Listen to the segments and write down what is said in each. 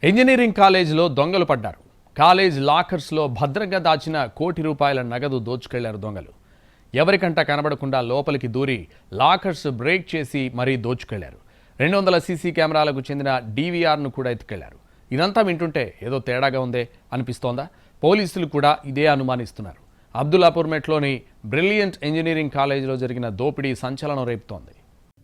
Engineering కాలేజీలో దొంగలు పడ్డారు. కాలేజ్ లాకర్స్లో భద్రంగా దాచిన ₹1,00,00,000 నగదు దోచుకెళ్లారు దొంగలు. ఎవరికంట కనబడకుండా లోపలికి దూరి లాకర్స్ బ్రేక్ చేసి మరీ దోచుకెళ్లారు. 200 సీసీ కెమెరాలకు చెందిన DVRను కూడా ఎత్తుకెళ్లారు. ఇదంతా వింటుంటే ఏదో తేడాగా ఉందే అనిపిస్తోందా? పోలీసులు కూడా ఇదే అనుమానిస్తున్నారు. అబ్దుల్లాపూర్ మెట్లోని బ్రిలియంట్ ఇంజనీరింగ్ కాలేజీలో జరిగిన దోపిడీ సంచలనం రేపుతోంది.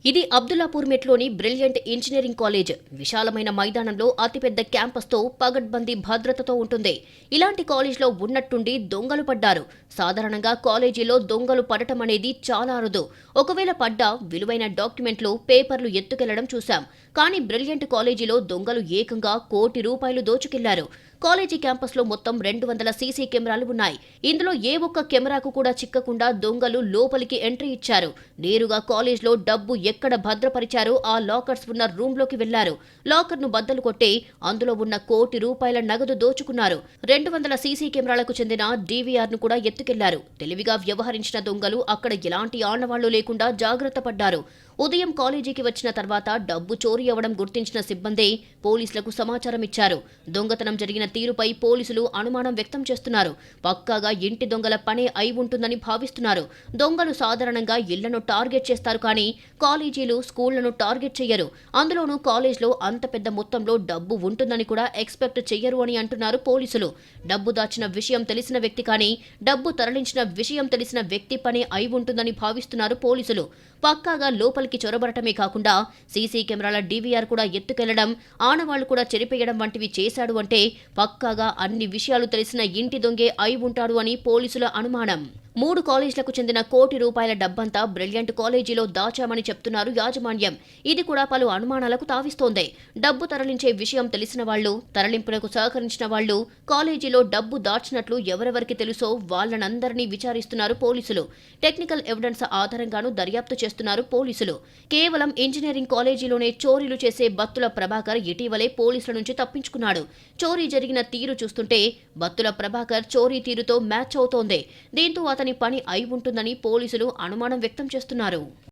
ఇది అబ్దుల్లాపూర్ మెట్లోని బ్రిలియంట్ ఇంజనీరింగ్ కాలేజ్. విశాలమైన మైదానంలో అతిపెద్ద క్యాంపస్తో పగడ్బందీ భద్రతతో ఉంటుంది. ఇలాంటి కాలేజ్లో ఉన్నట్టుండి దొంగలు పడ్డారు. సాధారణంగా కాలేజీలో దొంగలు పడటం అనేది చాలా అరుదు. ఒకవేళ పడ్డా విలువైన డాక్యుమెంట్లు, పేపర్లు ఎత్తుకెళ్లడం చూశాం. కానీ బ్రిలియంట్ కాలేజీలో దొంగలు ఏకంగా ₹1,00,00,000 దోచుకెళ్లారు. కాలేజీ క్యాంపస్లో మొత్తం 200 సీసీ కెమెరాలు ఉన్నాయి. ఇందులో ఏ ఒక్క కెమెరాకు కూడా చిక్కకుండా దొంగలు లోపలికి ఎంట్రీ ఇచ్చారు. నేరుగా కాలేజ్లో డబ్బు ఎక్కడ భద్రపరిచారో ఆ లాకర్స్ ఉన్న రూమ్లోకి వెళ్లారు. లాకర్ను బద్దలు కొట్టి అందులో ఉన్న ₹1,00,00,000 నగదు దోచుకున్నారు. 200 సీసీ కెమెరాలకు చెందిన DVRను కూడా ఎత్తుకెళ్లారు. తెలివిగా వ్యవహరించిన దొంగలు అక్కడ ఎలాంటి ఆనవాళ్లు లేకుండా జాగ్రత్త పడ్డారు. ఉదయం కాలేజీకి వచ్చిన తర్వాత డబ్బు చోరీ అవ్వడం గుర్తించిన సిబ్బంది పోలీసులకు సమాచారం ఇచ్చారు. దొంగతనం జరిగిన తీరుపై పోలీసులు అనుమానం వ్యక్తం చేస్తున్నారు. పక్కాగా ఇంటి దొంగల పనే అయి ఉంటుందని భావిస్తున్నారు. దొంగలు సాధారణంగా ఇళ్లను టార్గెట్ చేస్తారు, కానీ కాలేజీలు, స్కూళ్లను టార్గెట్ చెయ్యరు. అందులోనూ కాలేజ్లో అంత పెద్ద మొత్తంలో డబ్బు ఉంటుందని కూడా ఎక్స్పెక్ట్ చెయ్యరు అని అంటున్నారు పోలీసులు. డబ్బు దాచిన విషయం తెలిసిన వ్యక్తి కానీ, డబ్బు తరలించిన విషయం తెలిసిన వ్యక్తి పనే అయి ఉంటుందని భావిస్తున్నారు పోలీసులు. పక్కాగా లోపలికి చొరబడటమే కాకుండా సీసీ కెమెరాల DVR కూడా ఎత్తుకెళ్లడం, ఆనవాళ్లు కూడా చెరిపేయడం వంటివి చేశాడు అంటే పక్కాగా అన్ని విషయాలు తెలిసిన ఇంటి దొంగే అయి ఉంటాడు అని పోలీసుల అనుమానం. 3 కాలేజీలకు చెందిన ₹1,00,00,000 డబ్బంతా బ్రిలియంట్ కాలేజీలో దాచామని చెప్తున్నారు యాజమాన్యం. ఇది కూడా పలు అనుమానాలకు తావిస్తోంది. డబ్బు తరలించే విషయం తెలిసిన వాళ్లు, తరలింపులకు సహకరించిన వాళ్లు, కాలేజీలో డబ్బు దాచినట్లు ఎవరెవరికి తెలుసో వాళ్లనందరినీ విచారిస్తున్నారు పోలీసులు. టెక్నికల్ ఎవిడెన్స్ ఆధారంగానూ దర్యాప్తు చేస్తున్నారు పోలీసులు. కేవలం ఇంజనీరింగ్ కాలేజీలోనే చోరీలు చేసే బత్తుల ప్రభాకర్ ఇటీవలే పోలీసుల నుంచి తప్పించుకున్నాడు. చోరీ జరిగిన తీరు చూస్తుంటే బత్తుల ప్రభాకర్ చోరీ తీరుతో మ్యాచ్ అవుతోంది. దీంతో అతని పని అయి ఉంటుందని పోలీసులు అనుమానం వ్యక్తం చేస్తున్నారు.